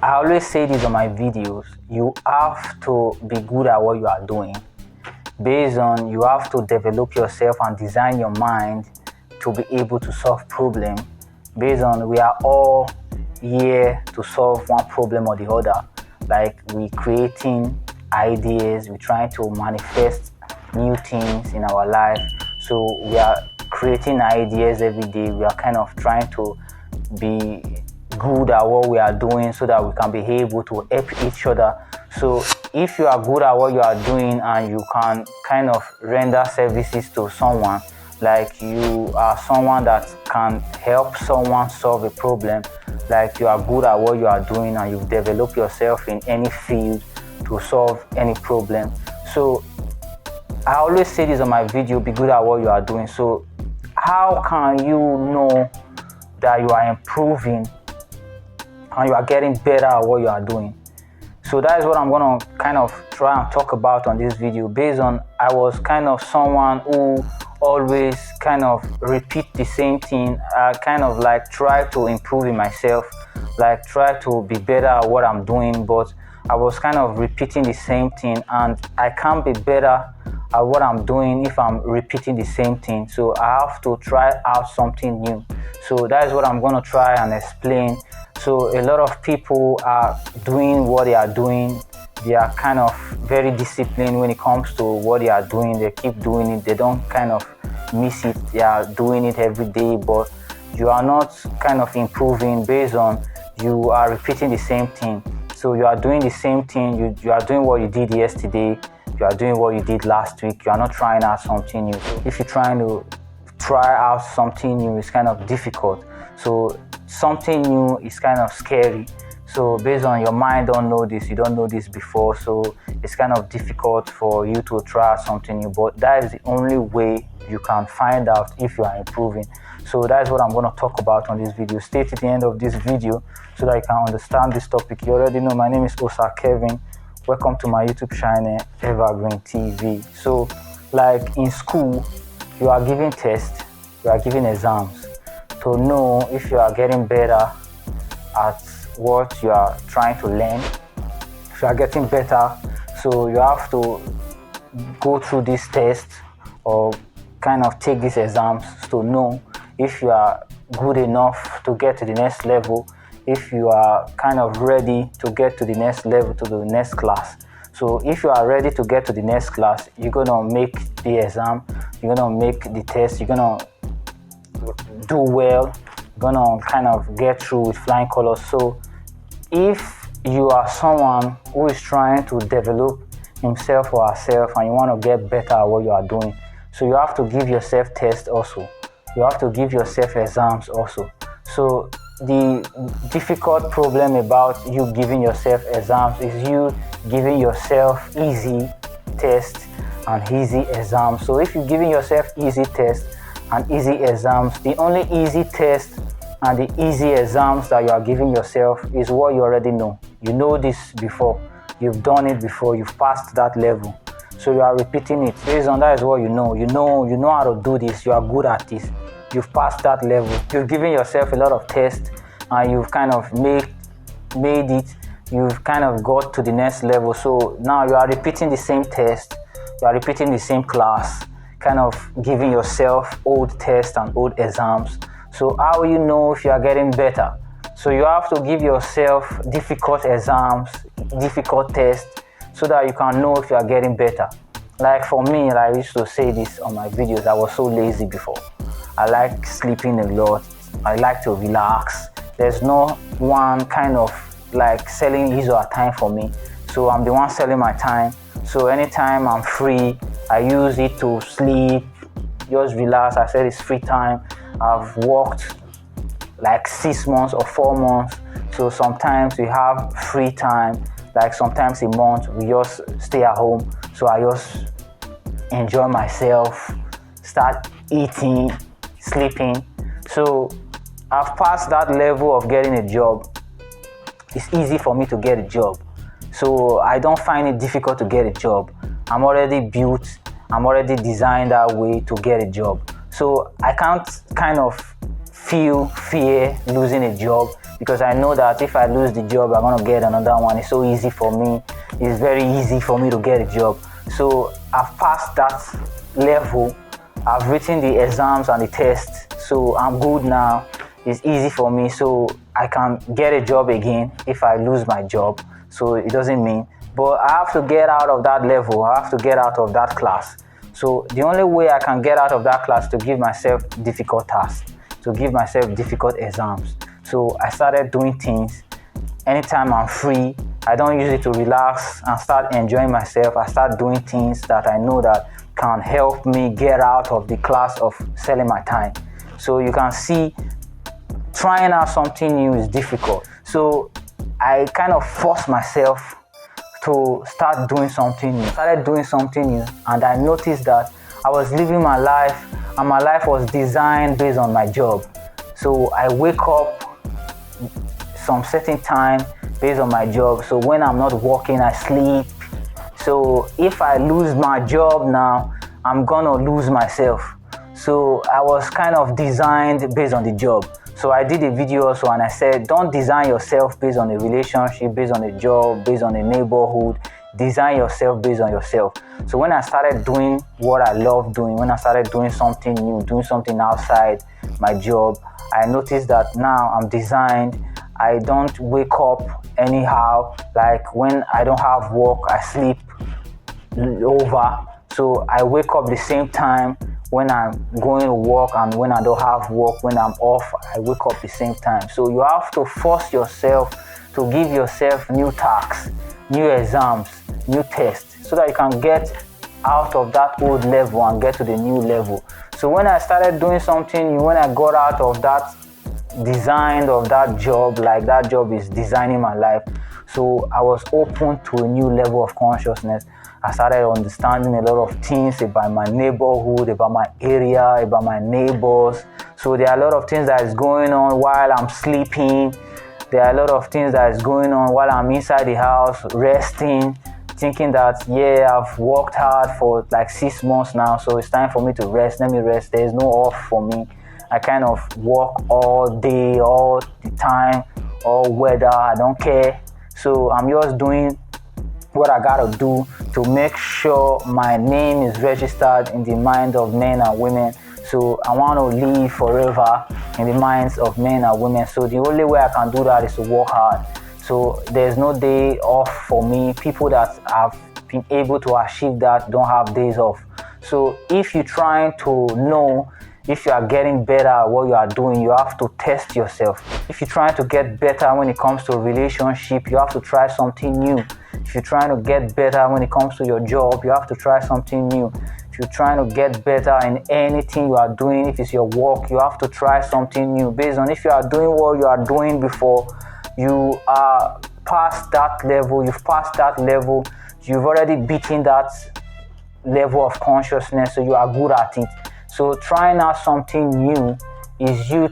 I always say this on my videos, you have to be good at what you are doing. Based on, you have to develop yourself and design your mind to be able to solve problems. Based on, we are all here to solve one problem or the other. Like, we creating ideas, we trying to manifest new things in our life. So we are creating ideas every day. We are kind of trying to be good at what we are doing so that we can be able to help each other. So if you are good at what you are doing and you can kind of render services to someone, like you are someone that can help someone solve a problem, like you are good at what you are doing and you've developed yourself in any field to solve any problem. So I always say this on my video, be good at what you are doing. So how can you know that you are improving and you are getting better at what you are doing? So that is what I'm going to kind of try and talk about on this video. Based on, I was kind of someone who always kind of repeat the same thing. I kind of like try to improve in myself, like try to be better at what I'm doing, but I was kind of repeating the same thing, and I can't be better at what I'm doing if I'm repeating the same thing. So I have to try out something new. So that is what I'm going to try and explain. So a lot of people are doing what they are doing. They are kind of very disciplined when it comes to what they are doing. They keep doing it. They don't kind of miss it. They are doing it every day, but you are not kind of improving based on you are repeating the same thing. So you are doing the same thing. You are doing what you did yesterday. You are doing what you did last week. You are not trying out something new. So if you're trying to try out something new, it's kind of difficult. So something new is kind of scary. So based on your mind don't know this, you don't know this before, so it's kind of difficult for you to try something new. But that is the only way you can find out if you are improving. So that is what I'm going to talk about on this video. Stay to the end of this video so that you can understand this topic. You already know my name is Osa Kevin. Welcome to my YouTube channel, Evergreen TV. So like in school, you are giving tests, you are giving exams to know if you are getting better at what you are trying to learn, if you are getting better. So you have to go through this test or kind of take these exams to know if you are good enough to get to the next level, if you are kind of ready to get to the next level, to the next class. So if you are ready to get to the next class, you're gonna make the exam, you're gonna make the test, you're gonna do well, gonna kind of get through with flying colors. So if you are someone who is trying to develop himself or herself and you want to get better at what you are doing, so you have to give yourself tests also, you have to give yourself exams also. So the difficult problem about you giving yourself exams is you giving yourself easy tests and easy exams. So if you're giving yourself easy tests and easy exams, the only easy test and the easy exams that you are giving yourself is what you already know. You know this before, you've done it before, you've passed that level. So you are repeating it. Based on that is what you know. You know how to do this, you are good at this. You've passed that level. You've given yourself a lot of tests and you've kind of made it. You've kind of got to the next level. So now you are repeating the same test. You are repeating the same class, kind of giving yourself old tests and old exams. So how will you know if you are getting better? So you have to give yourself difficult exams, difficult tests, so that you can know if you are getting better. Like for me, I used to say this on my videos, I was so lazy before. I like sleeping a lot. I like to relax. There's no one kind of like selling his or her time for me. So I'm the one selling my time. So anytime I'm free, I use it to sleep, just relax. I said it's free time. I've worked like 6 months or 4 months. So sometimes we have free time, like sometimes a month we just stay at home. So I just enjoy myself, start eating, sleeping. So I've passed that level of getting a job. It's easy for me to get a job. So I don't find it difficult to get a job. I'm already built, I'm already designed that way to get a job. So I can't kind of feel fear losing a job because I know that if I lose the job, I'm gonna get another one. It's so easy for me. It's very easy for me to get a job. So I've passed that level. I've written the exams and the tests, so I'm good now. It's easy for me, so I can get a job again if I lose my job. So it doesn't mean, but I have to get out of that level. I have to get out of that class. So the only way I can get out of that class to give myself difficult tasks, to give myself difficult exams. So I started doing things. Anytime I'm free, I don't use it to relax and start enjoying myself. I start doing things that I know that can help me get out of the class of selling my time. So you can see, trying out something new is difficult. So I kind of forced myself to start doing something new. I started doing something new, and I noticed that I was living my life, and my life was designed based on my job. So I wake up some certain time based on my job. So when I'm not working, I sleep. So if I lose my job now, I'm gonna lose myself. So I was kind of designed based on the job. So I did a video also, and I said, don't design yourself based on a relationship, based on a job, based on a neighborhood. Design yourself based on yourself. So when I started doing what I love doing, when I started doing something new, doing something outside my job, I noticed that now I'm designed. I don't wake up anyhow. Like when I don't have work, I sleep over. So I wake up the same time when I'm going to work, and when I don't have work, when I'm off, I wake up the same time. So you have to force yourself to give yourself new tasks, new exams, new tests, so that you can get out of that old level and get to the new level. So when I started doing something new, when I got out of that design of that job, like that job is designing my life, so I was open to a new level of consciousness. I started understanding a lot of things about my neighborhood, about my area, about my neighbors. So there are a lot of things that is going on while I'm sleeping. There are a lot of things that is going on while I'm inside the house, resting, thinking that, yeah, I've worked hard for like 6 months now, so it's time for me to rest. Let me rest. There's no off for me. I kind of work all day, all the time, all weather. I don't care. So I'm just doing what I gotta do to make sure my name is registered in the mind of men and women. So I want to live forever in the minds of men and women. So the only way I can do that is to work hard. So there's no day off for me. People that have been able to achieve that don't have days off. So if you're trying to know if you are getting better at what you are doing, you have to test yourself. If you're trying to get better when it comes to a relationship, you have to try something new. If you're trying to get better when it comes to your job, you have to try something new. If you're trying to get better in anything you are doing, if it's your work, you have to try something new. Based on if you are doing what you are doing before, you are past that level, you've passed that level, you've already beaten that level of consciousness, so you are good at it. So trying out something new is you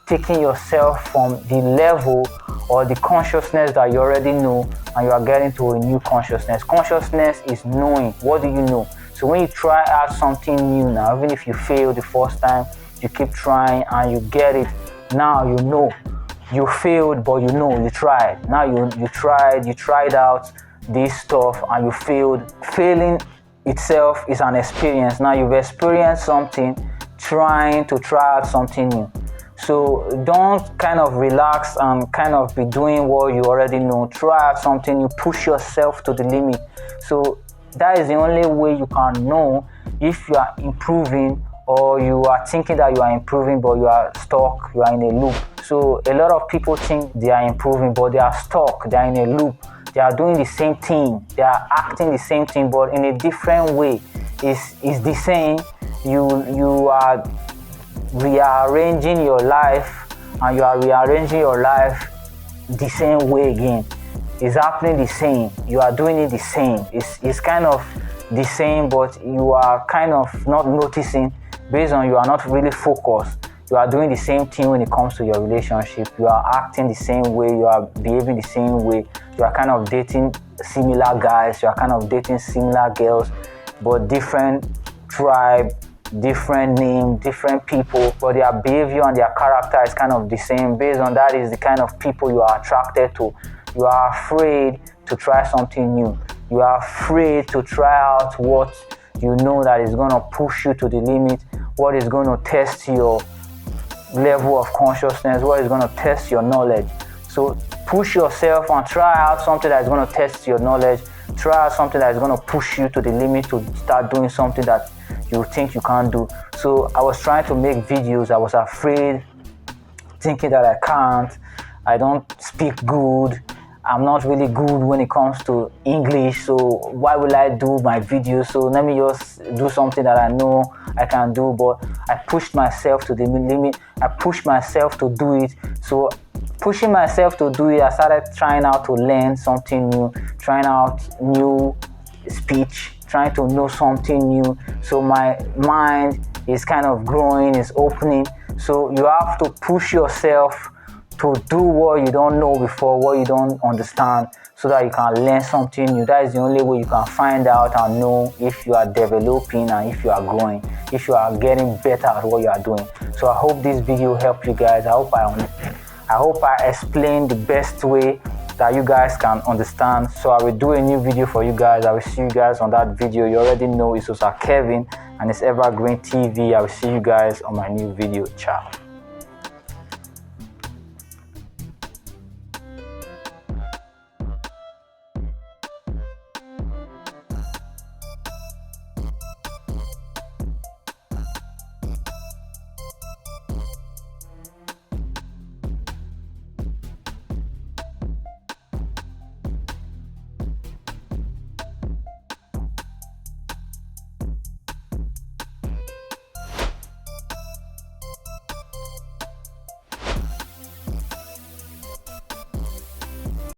taking yourself from the level or the consciousness that you already know, and you are getting to a new consciousness. Consciousness is knowing. What do you know? So when you try out something new now, even if you fail the first time, you keep trying and you get it. Now you know. You failed, but you know you tried. Now you tried out this stuff and you failed. Failing itself is an experience. Now you've experienced something, trying to try out something new. So don't kind of relax and kind of be doing what you already know. Try out something new, push yourself to the limit. So that is the only way you can know if you are improving, or you are thinking that you are improving but you are stuck, you are in a loop. So a lot of people think they are improving but they are stuck, they are in a loop. They are doing the same thing, they are acting the same thing but in a different way. It's the same. You are rearranging your life, and you are rearranging your life the same way again. It's happening the same. You are doing it the same. It's kind of the same, but you are kind of not noticing based on you are not really focused. You are doing the same thing when it comes to your relationship. You are acting the same way. You are behaving the same way. You are kind of dating similar guys. You are kind of dating similar girls, but different tribe, different name, different people, but their behavior and their character is kind of the same. Based on that is the kind of people you are attracted to. You are afraid to try something new. You are afraid to try out what you know that is going to push you to the limit, what is going to test your level of consciousness, what is going to test your knowledge. So push yourself and try out something that is going to test your knowledge. Try out something that is going to push you to the limit to start doing something that you think you can't do. So I was trying to make videos. I was afraid, thinking that I can't. I don't speak good. I'm not really good when it comes to English, so why will I do my videos? So let me just do something that I know I can do. But I pushed myself to the limit. I pushed myself to do it. So pushing myself to do it, I started trying out to learn something new, trying out new speech, trying to know something new. So my mind is kind of growing, is opening. So you have to push yourself to do what you don't know before, what you don't understand, so that you can learn something new. That is the only way you can find out and know if you are developing and if you are growing, if you are getting better at what you are doing. So I hope this video helped you guys. I hope I explained the best way that you guys can understand. So I will do a new video for you guys. I will see you guys on that video. You already know it's Kevin and it's Evergreen TV. I will see you guys on my new video. Ciao.